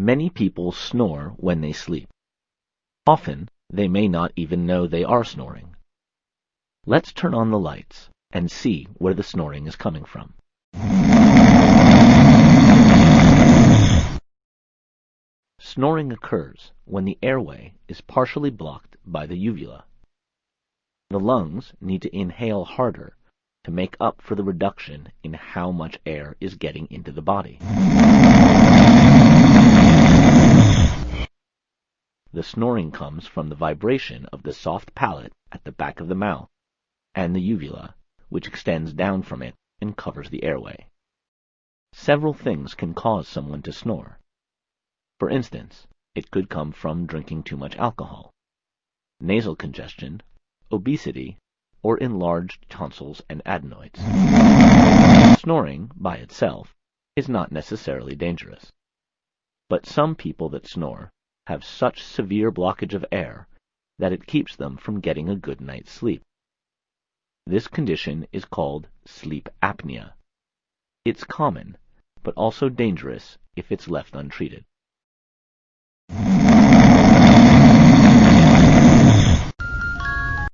Many people snore when they sleep. Often, they may not even know they are snoring. Let's turn on the lights and see where the snoring is coming from. Snoring occurs when the airway is partially blocked by the uvula. The lungs need to inhale harder to make up for the reduction in how much air is getting into the body. The snoring comes from the vibration of the soft palate at the back of the mouth and the uvula, which extends down from it and covers the airway. Several things can cause someone to snore. For instance, it could come from drinking too much alcohol, nasal congestion, obesity, or enlarged tonsils and adenoids. Snoring, by itself, is not necessarily dangerous. But some people that snore have such severe blockage of air that it keeps them from getting a good night's sleep. This condition is called sleep apnea. It's common, but also dangerous if it's left untreated.